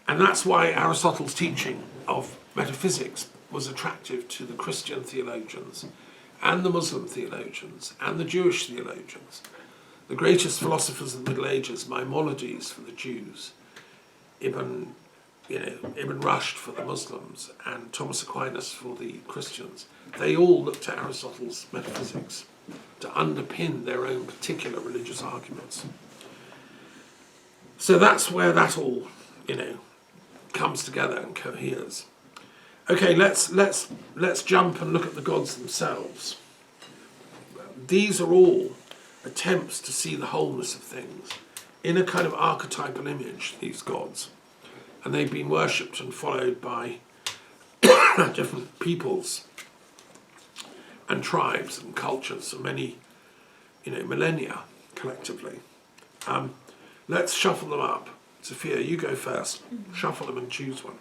And that's why Aristotle's teaching of metaphysics was attractive to the Christian theologians and the Muslim theologians and the Jewish theologians. The greatest philosophers of the Middle Ages, Maimonides for the Jews, Ibn Rushd for the Muslims, and Thomas Aquinas for the Christians, they all looked to Aristotle's metaphysics to underpin their own particular religious arguments. So that's where that all, comes together and coheres. Okay, let's jump and look at the gods themselves. These are all attempts to see the wholeness of things in a kind of archetypal image, these gods. And they've been worshipped and followed by different peoples and tribes and cultures for many, millennia collectively. Let's shuffle them up. Sophia, you go first. Shuffle them and choose one.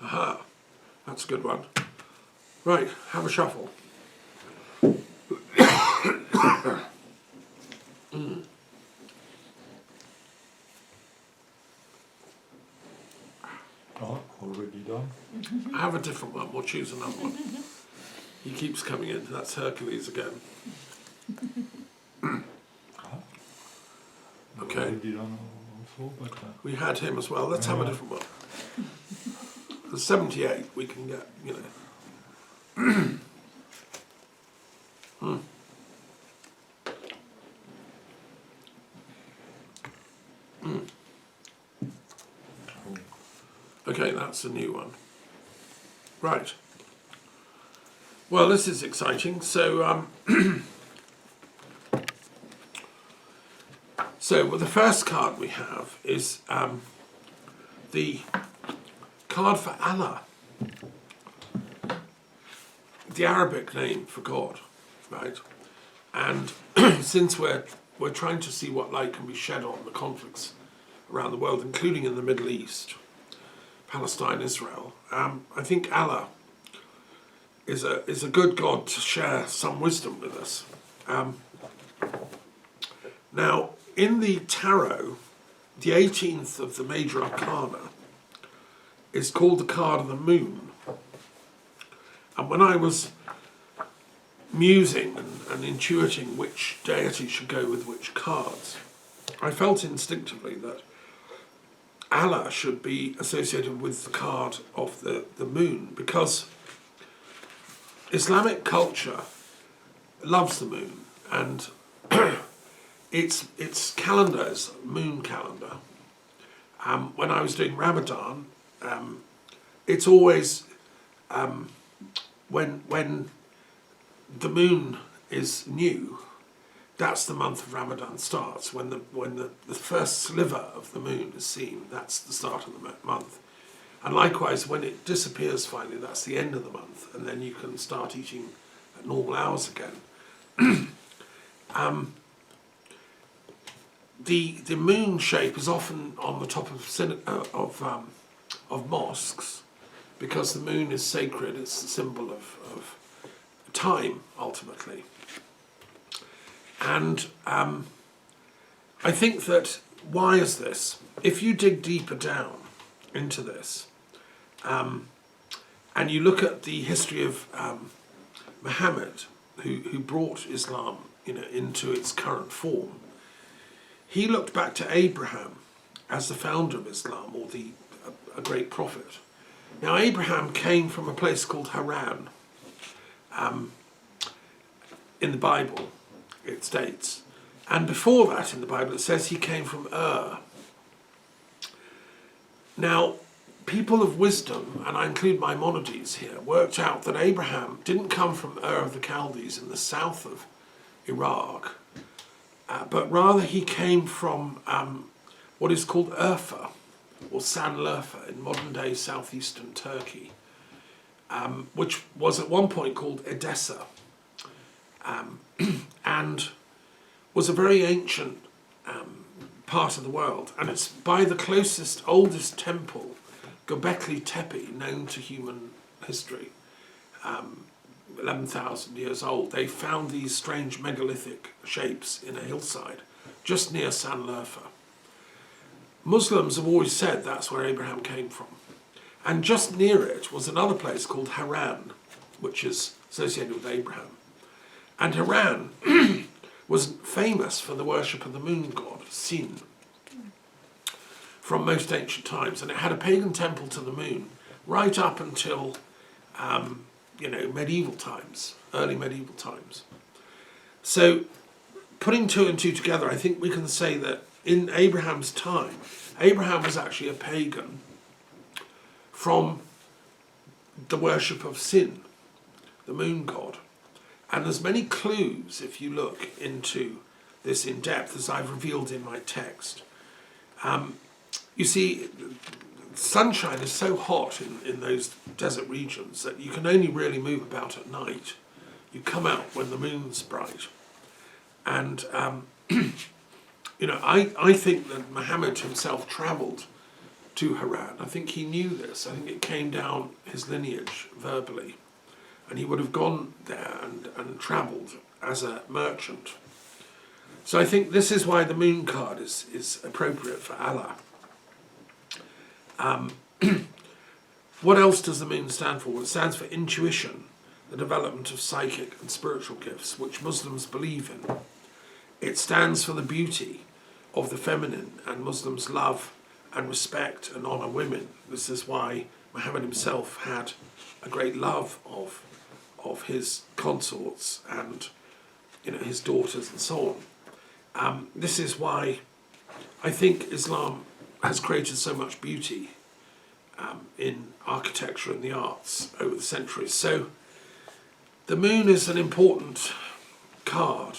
Aha, that's a good one. Right, have a shuffle. Oh, already done. Have a different one, we'll choose another one. He keeps coming in, that's Hercules again. Okay. Already done also, but We had him as well, let's have a different one. The 78 we can get, Okay, that's a new one. Right. Well, this is exciting. So, the first card we have is the card for Allah, the Arabic name for God, right? And since we're trying to see what light can be shed on the conflicts around the world, including in the Middle East, Palestine, Israel, I think Allah is a good God to share some wisdom with us. Now, in the tarot, the 18th of the major arcana is called the card of the moon. And when I was musing and intuiting which deity should go with which cards, I felt instinctively that Allah should be associated with the card of the moon, because Islamic culture loves the moon, and its calendar is moon calendar. When I was doing Ramadan, it's always when the moon is new, that's the month of Ramadan starts. When the first sliver of the moon is seen, that's the start of the month. And likewise, when it disappears finally, that's the end of the month, and then you can start eating at normal hours again. The moon shape is often on the top of mosques, because the moon is sacred. It's the symbol of time, ultimately. And I think that, why is this? If you dig deeper down into this, and you look at the history of Muhammad, who brought Islam, into its current form, he looked back to Abraham as the founder of Islam, or a great prophet. Now, Abraham came from a place called Haran. In the Bible, it states. And before that, in the Bible, it says he came from Ur. Now, people of wisdom, and I include Maimonides here, worked out that Abraham didn't come from Ur of the Chaldees in the south of Iraq, but rather he came from what is called Urfa, or Sanlurfa, in modern-day southeastern Turkey, which was at one point called Edessa, and was a very ancient part of the world. And it's by the closest, oldest temple Göbekli Tepe, known to human history, 11,000 years old, they found these strange megalithic shapes in a hillside just near Sanliurfa. Muslims have always said that's where Abraham came from. And just near it was another place called Haran, which is associated with Abraham. And Haran was famous for the worship of the moon god, Sin, from most ancient times. And it had a pagan temple to the moon right up until, medieval times, early medieval times. So putting two and two together, I think we can say that in Abraham's time, Abraham was actually a pagan from the worship of Sin, the moon god. And there's many clues if you look into this in depth, as I've revealed in my text. You see, sunshine is so hot in those desert regions that you can only really move about at night. You come out when the moon's bright. And, I think that Muhammad himself travelled to Haran. I think he knew this. I think it came down his lineage verbally. And he would have gone there and travelled as a merchant. So I think this is why the moon card is appropriate for Allah. What else does the moon stand for? Well, it stands for intuition, the development of psychic and spiritual gifts, which Muslims believe in. It stands for the beauty of the feminine, and Muslims love and respect and honour women. This is why Muhammad himself had a great love of his consorts and his daughters and so on. This is why I think Islam has created so much beauty in architecture and the arts over the centuries. So the moon is an important card.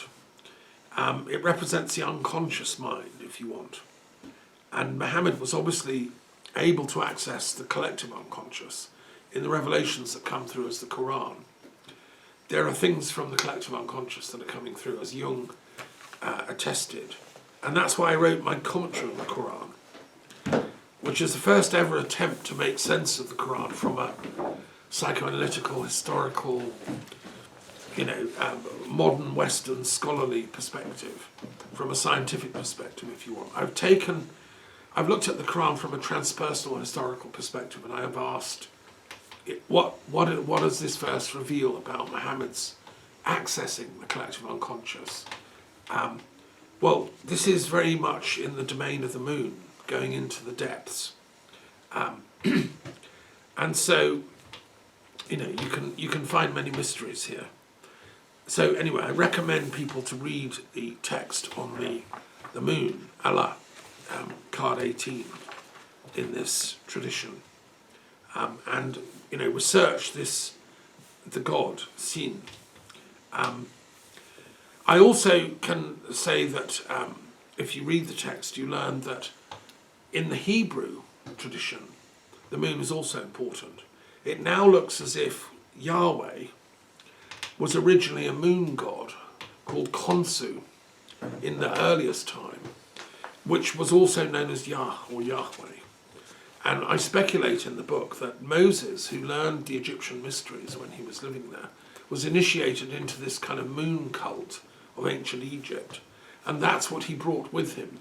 It represents the unconscious mind, if you want. And Muhammad was obviously able to access the collective unconscious in the revelations that come through as the Quran. There are things from the collective unconscious that are coming through, as Jung attested. And that's why I wrote my commentary on the Quran, which is the first ever attempt to make sense of the Quran from a psychoanalytical, historical, modern Western scholarly perspective, from a scientific perspective, if you want. I've looked at the Quran from a transpersonal historical perspective, and I have asked, what does this verse reveal about Muhammad's accessing the collective unconscious? Well, this is very much in the domain of the moon, going into the depths. And so, you can find many mysteries here. So anyway, I recommend people to read the text on the moon, Allah, card 18, in this tradition. And research the god, Sin. I also can say that if you read the text, you learn that in the Hebrew tradition, the moon is also important. It now looks as if Yahweh was originally a moon god called Khonsu in the earliest time, which was also known as Yah or Yahweh. And I speculate in the book that Moses, who learned the Egyptian mysteries when he was living there, was initiated into this kind of moon cult of ancient Egypt. And that's what he brought with him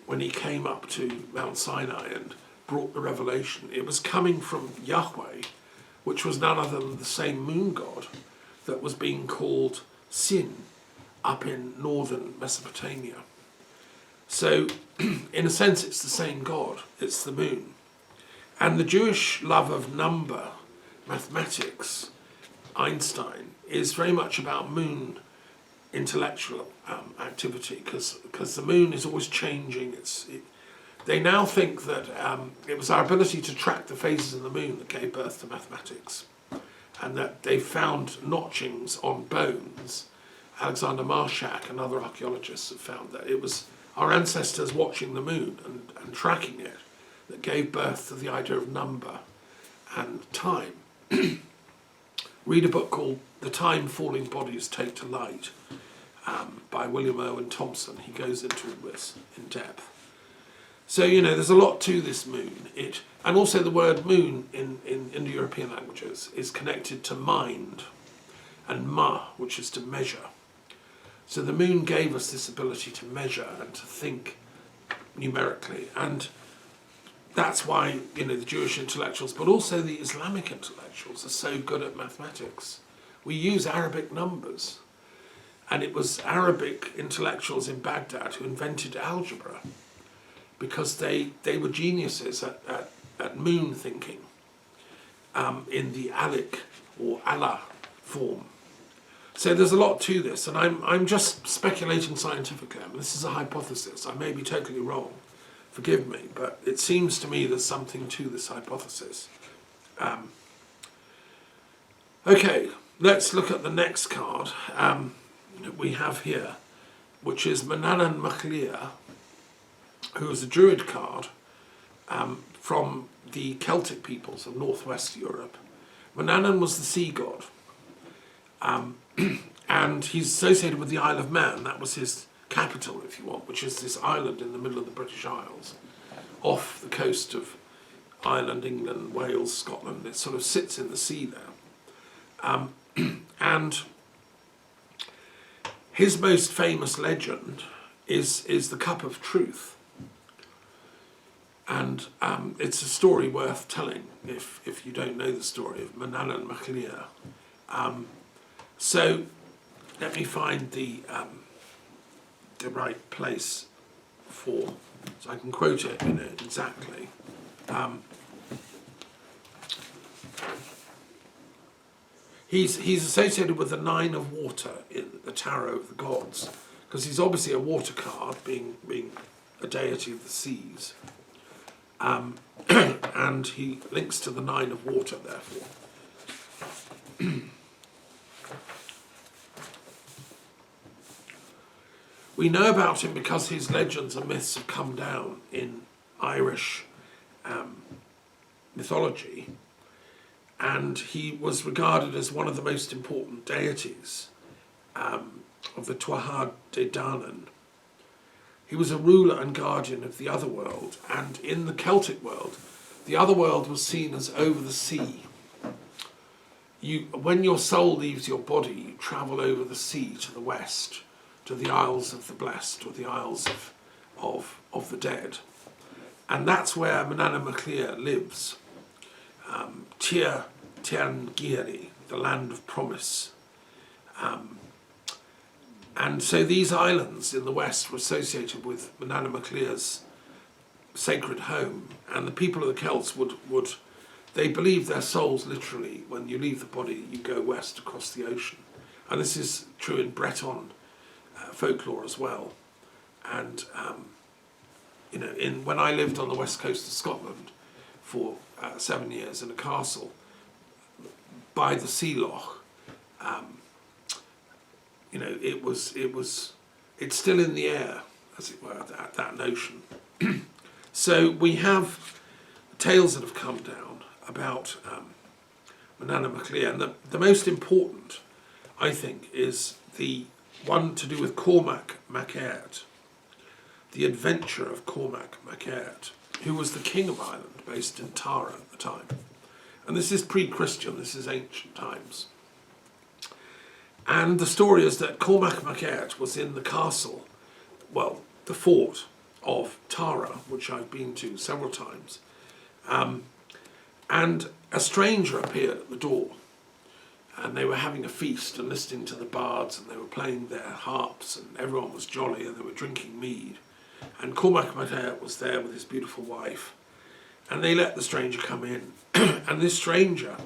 when he came up to Mount Sinai and brought the revelation. It was coming from Yahweh, which was none other than the same moon god that was being called Sin up in northern Mesopotamia. So, in a sense, it's the same god. It's the moon. And the Jewish love of number, mathematics, Einstein, is very much about moon intellectual activity, because the moon is always changing. They now think that it was our ability to track the phases of the moon that gave birth to mathematics, and that they found notchings on bones. Alexander Marshak and other archaeologists have found that it was our ancestors watching the moon and tracking it that gave birth to the idea of number and time. Read a book called The Time Falling Bodies Take to Light by William Owen Thompson. He goes into all this in depth. So, you know, there's a lot to this moon. And also the word moon in Indo-European languages is connected to mind and ma, which is to measure. So the moon gave us this ability to measure and to think numerically. And that's why, you know, the Jewish intellectuals, but also the Islamic intellectuals are so good at mathematics. We use Arabic numbers. And it was Arabic intellectuals in Baghdad who invented algebra, because they were geniuses at moon thinking in the alic or Allah form. So there's a lot to this, and I'm just speculating scientifically. I mean, this is a hypothesis. I may be totally wrong. Forgive me, but it seems to me there's something to this hypothesis. Okay, let's look at the next card that we have here, which is Manannán mac Lir, who is a Druid card from the Celtic peoples of northwest Europe. Manannán was the sea god, and he's associated with the Isle of Man. That was his capital, if you want, which is this island in the middle of the British Isles, off the coast of Ireland, England, Wales, Scotland. It sort of sits in the sea there. And his most famous legend is the Cup of Truth. And it's a story worth telling if you don't know the story of Manannán mac Lir. So let me find the right place so I can quote it, you know, exactly. He's associated with the Nine of Water in the Tarot of the Gods, because he's obviously a water card, being a deity of the seas. And he links to the Nine of Water, therefore. We know about him because his legends and myths have come down in Irish mythology, and he was regarded as one of the most important deities of the Tuatha De Danann. He was a ruler and guardian of the other world, and in the Celtic world, the other world was seen as over the sea. When your soul leaves your body, you travel over the sea to the west, to the Isles of the Blessed, or the Isles of the Dead. And that's where Manannán mac Lir lives. Tir Tean Giri, the land of promise. And so these islands in the west were associated with Manannán mac Lir's sacred home, and the people of the Celts would they believed their souls literally, when you leave the body, you go west across the ocean. And this is true in Breton folklore as well. And you know, when I lived on the west coast of Scotland for 7 years in a castle by the Sea Loch, you know, it's still in the air, as it were, that notion. So we have tales that have come down about Manannán mac Lir, and the most important, I think, is the one to do with Cormac mac Airt, the adventure of Cormac mac Airt, who was the king of Ireland, based in Tara at the time. And this is pre-Christian, this is ancient times. And the story is that Cormac mac Airt was in the castle, well, the fort of Tara, which I've been to several times, and a stranger appeared at the door, and they were having a feast and listening to the bards, and they were playing their harps, and everyone was jolly, and they were drinking mead. And Cormac mac Airt was there with his beautiful wife, and they let the stranger come in. And this stranger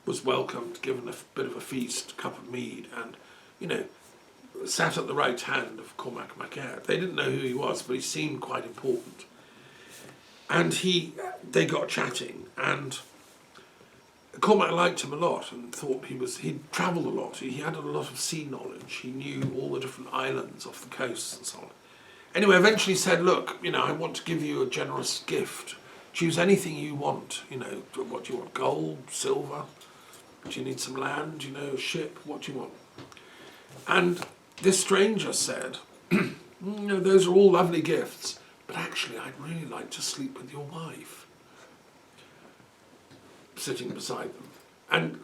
was welcomed, given a bit of a feast, a cup of mead, and, you know, sat at the right hand of Cormac mac Airt. They didn't know who he was, but he seemed quite important. And they got chatting, and Cormac liked him a lot and thought he'd travelled a lot. He had a lot of sea knowledge. He knew all the different islands off the coast and so on. Anyway, eventually he said, look, you know, I want to give you a generous gift. Choose anything you want, you know. What do you want? Gold, silver? Do you need some land, you know, a ship? What do you want? And this stranger said, those are all lovely gifts, but actually I'd really like to sleep with your wife. Sitting beside them. And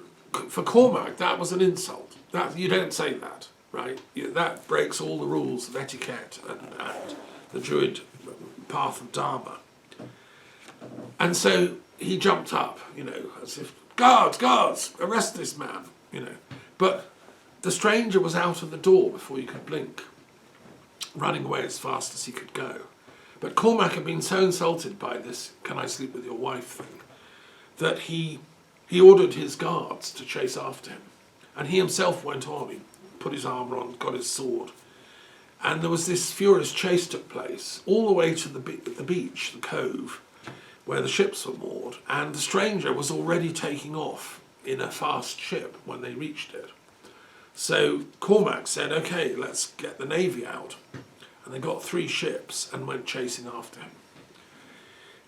for Cormac, that was an insult. That you don't say that, right? That breaks all the rules of etiquette and the Druid path of Dharma. And so he jumped up, as if, guards, arrest this man, But the stranger was out of the door before you could blink, running away as fast as he could go. But Cormac had been so insulted by this "can I sleep with your wife" thing that he ordered his guards to chase after him. And he himself went on, he put his armour on, got his sword. And there was this furious chase took place all the way to the beach, the cove, where the ships were moored. And the stranger was already taking off in a fast ship when they reached it. So Cormac said, okay, let's get the navy out. And they got 3 ships and went chasing after him.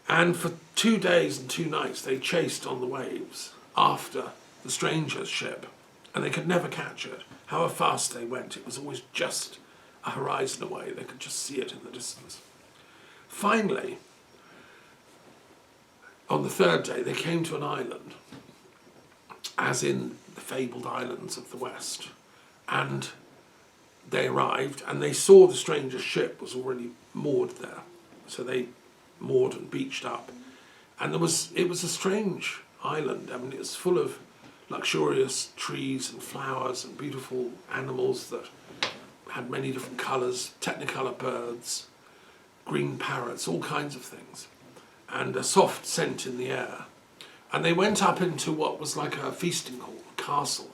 And for 2 days and 2 nights they chased on the waves after the stranger's ship, and they could never catch it. However fast they went, it was always just a horizon away. They could just see it in the distance. Finally, on the 3rd day, they came to an island, as in the fabled islands of the West, and they arrived and they saw the stranger's ship was already moored there. So they moored and beached up, and it was a strange island. I mean, it was full of luxurious trees and flowers and beautiful animals that had many different colours, technicolor birds, green parrots, all kinds of things, and a soft scent in the air. And they went up into what was like a feasting hall, a castle,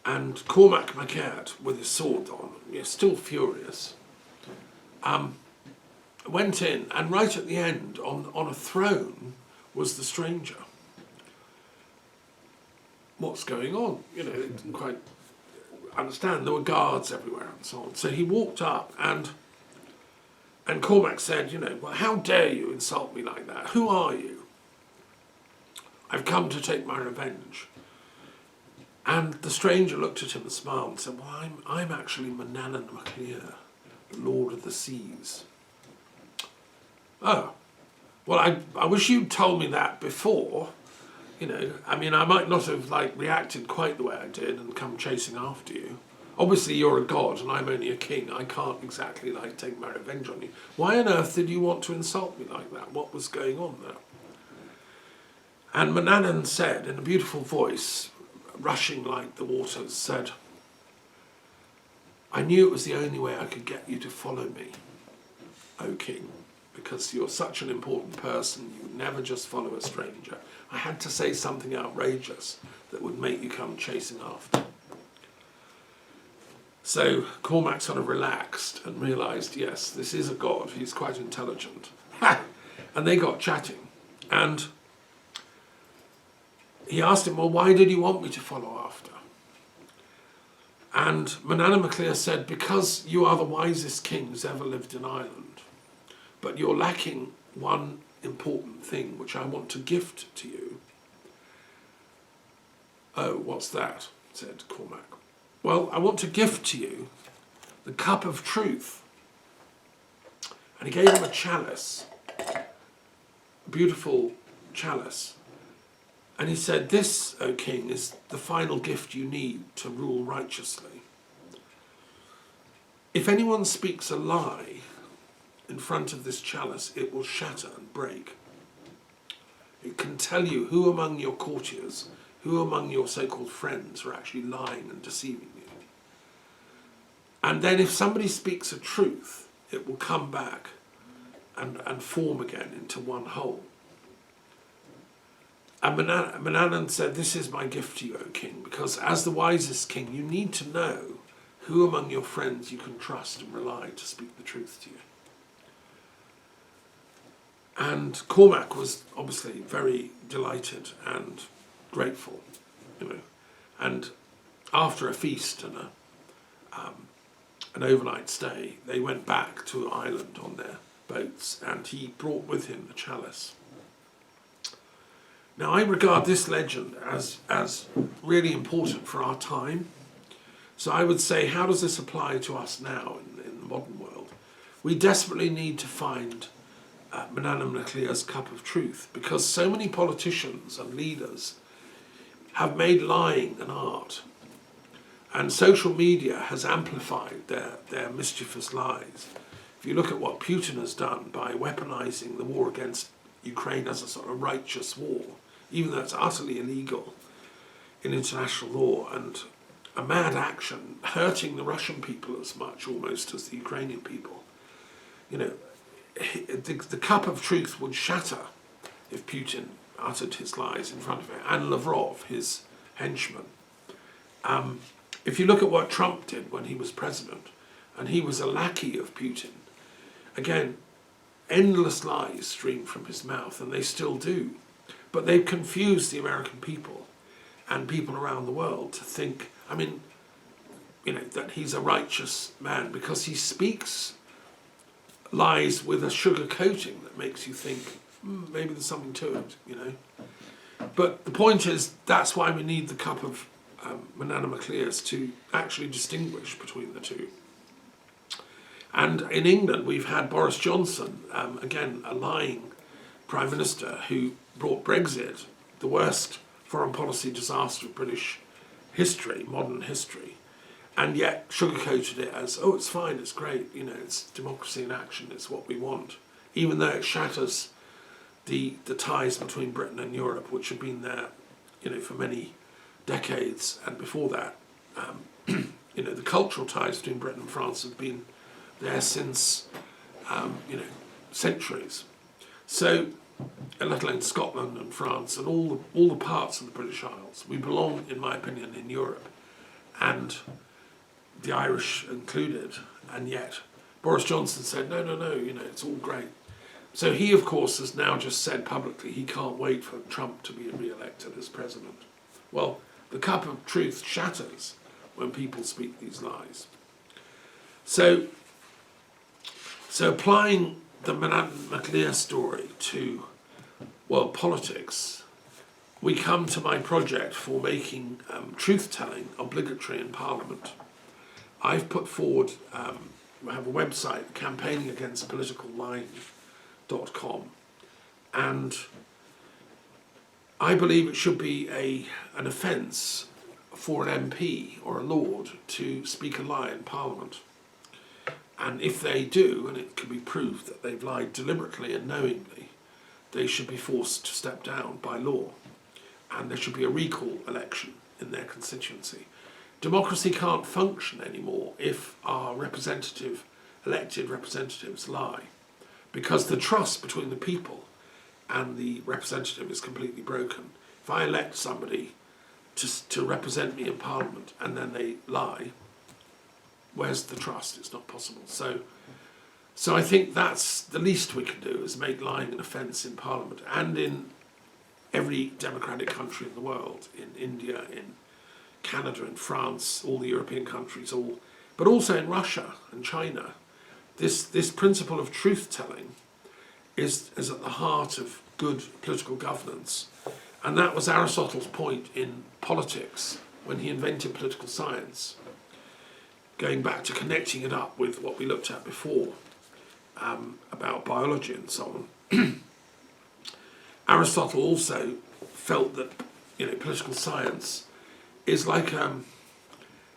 and Cormac MacAird, with his sword on, still furious, went in, and right at the end, on a throne, was the stranger. What's going on? They didn't quite understand. There were guards everywhere and so on. So he walked up, and Cormac said, well, how dare you insult me like that? Who are you? I've come to take my revenge. And the stranger looked at him and smiled and said, well, I'm actually Manannán mac Lir, the Lord of the Seas. Oh, well, I wish you'd told me that before. I mean, I might not have reacted quite the way I did and come chasing after you. Obviously, you're a god and I'm only a king. I can't exactly take my revenge on you. Why on earth did you want to insult me like that? What was going on there? And Manannán said, in a beautiful voice, rushing like the waters, said, I knew it was the only way I could get you to follow me, O king, because you're such an important person. You would never just follow a stranger. I had to say something outrageous that would make you come chasing after. So Cormac sort of relaxed and realised, yes, this is a god. He's quite intelligent. And they got chatting. And he asked him, well, why did you want me to follow after? And Manannán mac Lir said, because you are the wisest king who's ever lived in Ireland, but you're lacking one important thing which I want to gift to you. Oh, what's that? Said Cormac. Well, I want to gift to you the cup of truth. And he gave him a chalice, a beautiful chalice. And he said, this, O king, is the final gift you need to rule righteously. If anyone speaks a lie in front of this chalice, it will shatter and break. It can tell you who among your courtiers, who among your so-called friends are actually lying and deceiving you. And then if somebody speaks a truth, it will come back and form again into one whole. And Manannán said, this is my gift to you, O king, because as the wisest king, you need to know who among your friends you can trust and rely to speak the truth to you. And Cormac was obviously very delighted and grateful, And after a feast and an overnight stay, they went back to Ireland on their boats, and he brought with him the chalice. Now, I regard this legend as really important for our time. So I would say, how does this apply to us now in the modern world? we desperately need to find Manana Maclear's cup of truth, because so many politicians and leaders have made lying an art, and social media has amplified their mischievous lies. If you look at what Putin has done by weaponizing the war against Ukraine as a sort of righteous war, even though it's utterly illegal in international law, and a mad action hurting the Russian people as much almost as the Ukrainian people, you know, the cup of truth would shatter if Putin uttered his lies in front of it, and Lavrov, his henchman. If you look at what Trump did when he was president, and he was a lackey of Putin, again, endless lies stream from his mouth, and they still do. But they've confused the American people and people around the world to think, I mean, you know, that he's a righteous man because he speaks lies with a sugar coating that makes you think, maybe there's something to it, you know. But the point is, that's why we need the cup of Manana Maclear's to actually distinguish between the two. And in England, we've had Boris Johnson, again, a lying Prime Minister who brought Brexit, the worst foreign policy disaster of British history, modern history, and yet sugarcoated it as, oh, it's fine, it's great, you know, it's democracy in action, it's what we want, even though it shatters the ties between Britain and Europe, which have been there, you know, for many decades, and before that, you know, the cultural ties between Britain and France have been there since, you know, centuries. So, let alone Scotland and France and all the parts of the British Isles, we belong, in my opinion, in Europe, and the Irish included, and yet Boris Johnson said, no, you know, it's all great. So he, of course, has now just said publicly he can't wait for Trump to be re-elected as president. Well, the cup of truth shatters when people speak these lies. So applying the Manana Maclear story to world politics, we come to my project for making truth-telling obligatory in Parliament. I've put forward, I have a website, campaigningagainstpoliticallying.com, and I believe it should be an offence for an MP or a Lord to speak a lie in Parliament. And if they do, and it can be proved that they've lied deliberately and knowingly, they should be forced to step down by law. And there should be a recall election in their constituency. Democracy can't function anymore if our elected representatives lie, because the trust between the people and the representative is completely broken. If I elect somebody to represent me in Parliament and then they lie, where's the trust? It's not possible. So I think that's the least we can do, is make lying an offence in Parliament, and in every democratic country in the world, in India, in Canada, in France, all the European countries, but also in Russia and China. This principle of truth-telling is at the heart of good political governance. And that was Aristotle's point in politics when he invented political science, going back to connecting it up with what we looked at before about biology and so on. Aristotle also felt that, you know, political science is like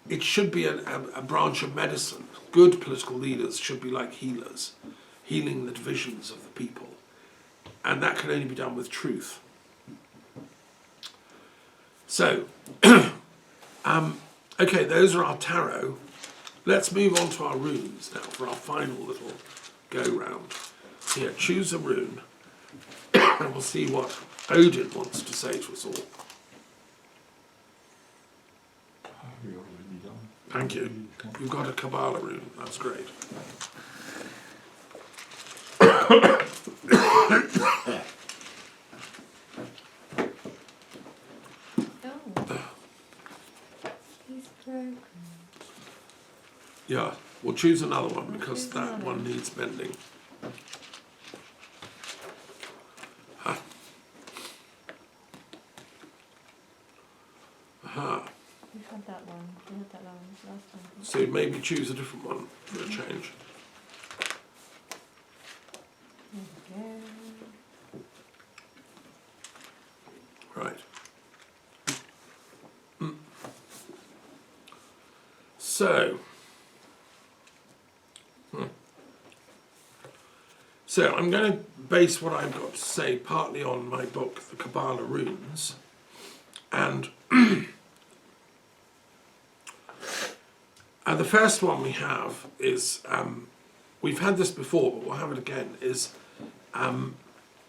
it should be a branch of medicine. Good political leaders should be like healers, healing the divisions of the people, and that can only be done with truth. So, okay, those are our tarot. Let's move on to our runes now for our final little go-round. Here, choose a rune, and we'll see what Odin wants to say to us all. We already done. Thank you. You've got a Kabbalah rune. That's great. He's broken. Yeah, we'll choose another one because that one needs bending. Aha. We had that one. We had that one last time. So maybe choose a different one for a change. There we go. Right. So, so I'm going to base what I've got to say partly on my book, The Kabbalah Runes, and the first one we have is, we've had this before, but we'll have it again, is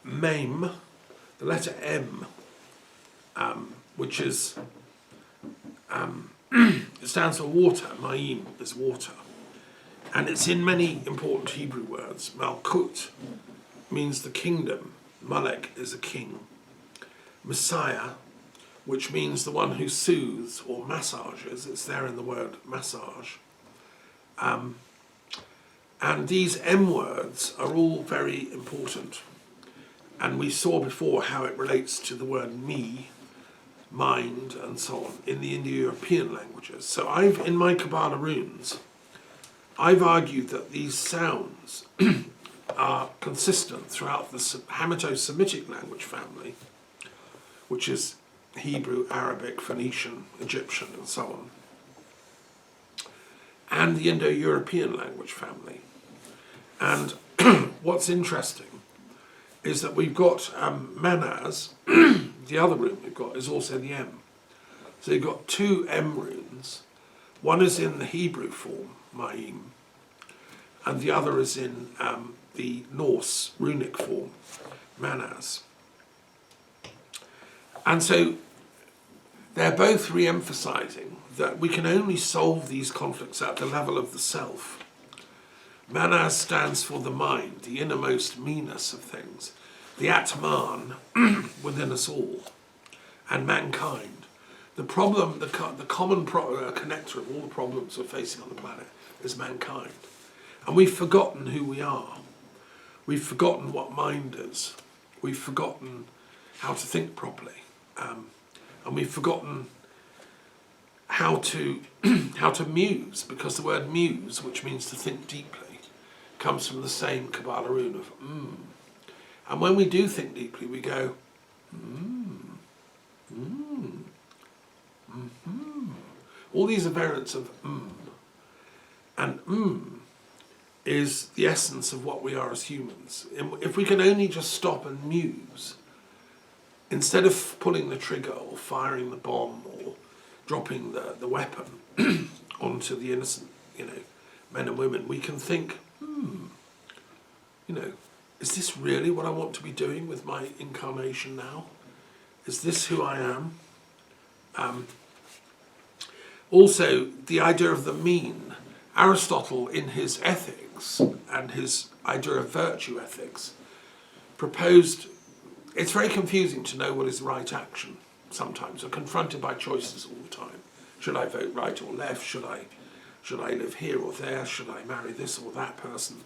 Mem, the letter M, which is, it stands for water. Ma'im is water. And it's in many important Hebrew words. Malkut means the kingdom. Malek is a king. Messiah, which means the one who soothes or massages. It's there in the word massage. And these M words are all very important. And we saw before how it relates to the word me, mind, and so on in the Indo-European languages. So I've, in my Kabbalah runes, I've argued that these sounds are consistent throughout the Hamitic language family, which is Hebrew, Arabic, Phoenician, Egyptian, and so on, and the Indo-European language family. And what's interesting is that we've got Manaz, the other rune we've got is also the M. So you've got two M runes. One is in the Hebrew form, Ma'im, and the other is in the Norse runic form, Manaz. And so they're both re-emphasizing that we can only solve these conflicts at the level of the self. Manaz stands for the mind, the innermost meanness of things, the Atman within us all, and mankind. The problem, the common connector of all the problems we're facing on the planet is mankind. And we've forgotten who we are. We've forgotten what mind is. We've forgotten how to think properly. And we've forgotten how to muse, because the word muse, which means to think deeply, comes from the same Kabbalah rune of And when we do think deeply, we go, All these are variants of And is the essence of what we are as humans. If we can only just stop and muse, instead of pulling the trigger or firing the bomb or dropping the weapon onto the innocent, men and women, we can think, is this really what I want to be doing with my incarnation now? Is this who I am? Also, the idea of the mean. Aristotle, in his Ethics and his idea of virtue ethics, proposed, it's very confusing to know what is right action sometimes. We're confronted by choices all the time. Should I vote right or left? Should I live here or there? Should I marry this or that person?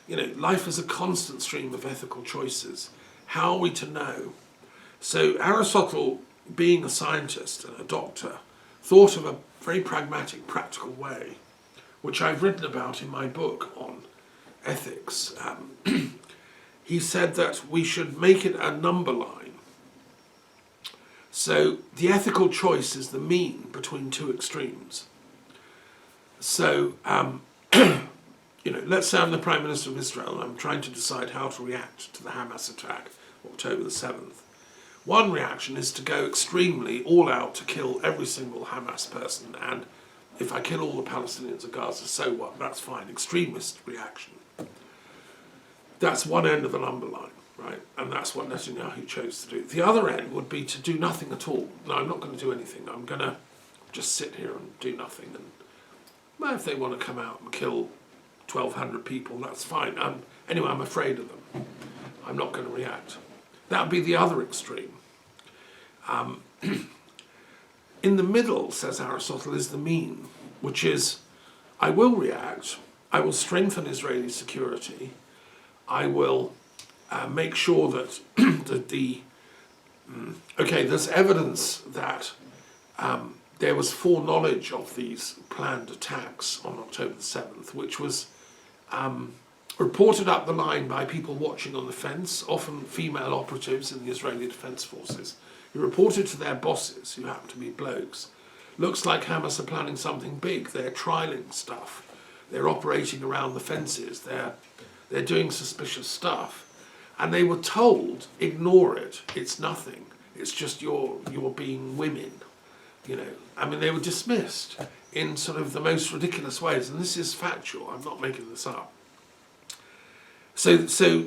Life is a constant stream of ethical choices. How are we to know? So Aristotle, being a scientist and a doctor, thought of a very pragmatic, practical way, which I've written about in my book on ethics. He said that we should make it a number line. So the ethical choice is the mean between two extremes. So, let's say I'm the Prime Minister of Israel and I'm trying to decide how to react to the Hamas attack, October the 7th. One reaction is to go extremely all out to kill every single Hamas person, and if I kill all the Palestinians of Gaza, so what? That's fine. Extremist reaction. That's one end of the number line, right? And that's what Netanyahu chose to do. The other end would be to do nothing at all. No, I'm not going to do anything. I'm going to just sit here and do nothing. And well, if they want to come out and kill 1,200 people, that's fine. Anyway, I'm afraid of them. I'm not going to react. That would be the other extreme. In the middle, says Aristotle, is the mean, which is, I will react, I will strengthen Israeli security, I will make sure that there's evidence that there was foreknowledge of these planned attacks on October the 7th, which was, or reported up the line by people watching on the fence, often female operatives in the Israeli Defence Forces, who reported to their bosses, who happen to be blokes, looks like Hamas are planning something big. They're trialling stuff. They're operating around the fences. They're doing suspicious stuff. And they were told, ignore it. It's nothing. It's just you're being women. You know, I mean, they were dismissed in sort of the most ridiculous ways. And this is factual. I'm not making this up. So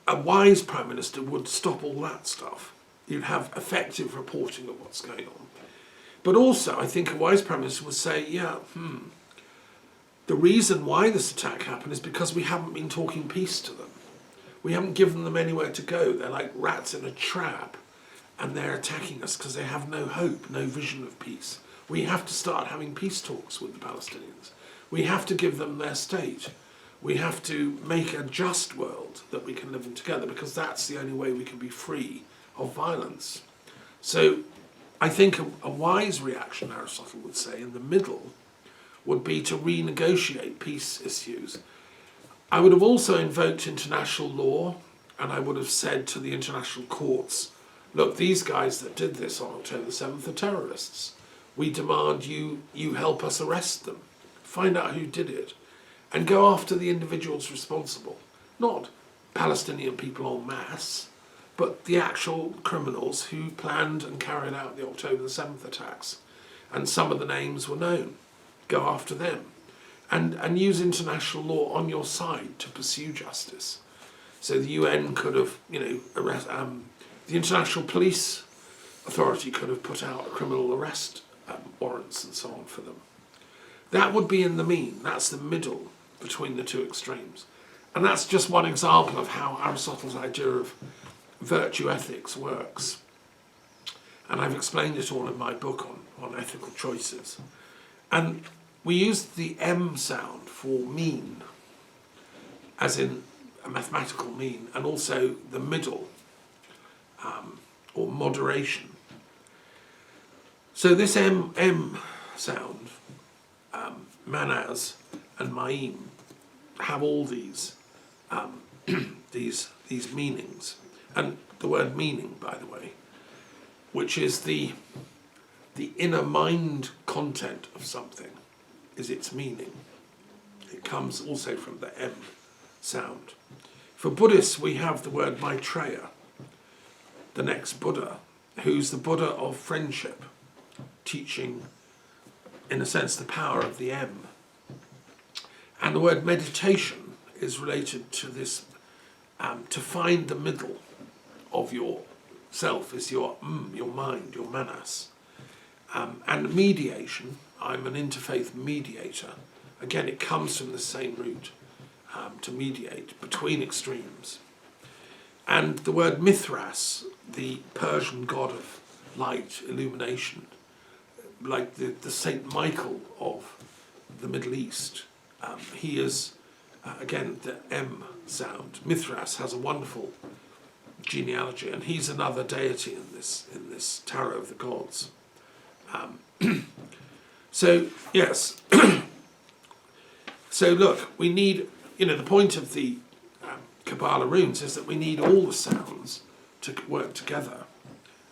a wise prime minister would stop all that stuff. You'd have effective reporting of what's going on. But also, I think a wise prime minister would say, the reason why this attack happened is because we haven't been talking peace to them. We haven't given them anywhere to go. They're like rats in a trap, and they're attacking us because they have no hope, no vision of peace. We have to start having peace talks with the Palestinians. We have to give them their state. We have to make a just world that we can live in together, because that's the only way we can be free of violence. So I think a wise reaction, Aristotle would say, in the middle would be to renegotiate peace issues. I would have also invoked international law, and I would have said to the international courts, look, these guys that did this on October 7th are terrorists. We demand you help us arrest them, find out who did it, and go after the individuals responsible. Not Palestinian people en masse, but the actual criminals who planned and carried out the October 7th attacks. And some of the names were known. Go after them. And use international law on your side to pursue justice. So the UN could have, the International Police Authority could have put out criminal arrest warrants and so on for them. That would be in the mean. That's the middle between the two extremes. And that's just one example of how Aristotle's idea of virtue ethics works. And I've explained it all in my book on ethical choices. And we use the M sound for mean, as in a mathematical mean, and also the middle, or moderation. So this M sound, manaz and ma'im, have all these these meanings. And the word meaning, by the way, which is the inner mind content of something, is its meaning. It comes also from the M sound. For Buddhists, we have the word Maitreya, the next Buddha, who's the Buddha of friendship, teaching, in a sense, the power of the M. And the word meditation is related to this, to find the middle of your self is your mind, your manas. And mediation, I'm an interfaith mediator. Again, it comes from the same root, to mediate between extremes. And the word Mithras, the Persian god of light, illumination, like the Saint Michael of the Middle East. He is, again, the M sound. Mithras has a wonderful genealogy, and he's another deity in this tarot of the gods. So yes, so look, we need, the point of the Kabbalah runes is that we need all the sounds to work together,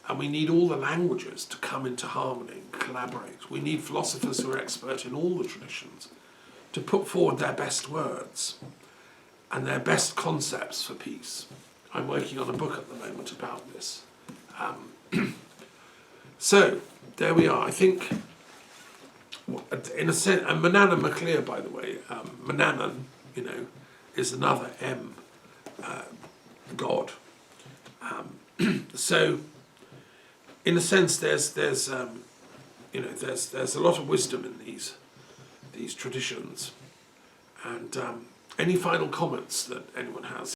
and we need all the languages to come into harmony, collaborate. We need philosophers who are expert in all the traditions to put forward their best words and their best concepts for peace. I'm working on a book at the moment about this. So, there we are. I think, in a sense, and Manannan MacLear, by the way, Manannan, is another M god. So, in a sense, there's a lot of wisdom in these traditions. And any final comments that anyone has?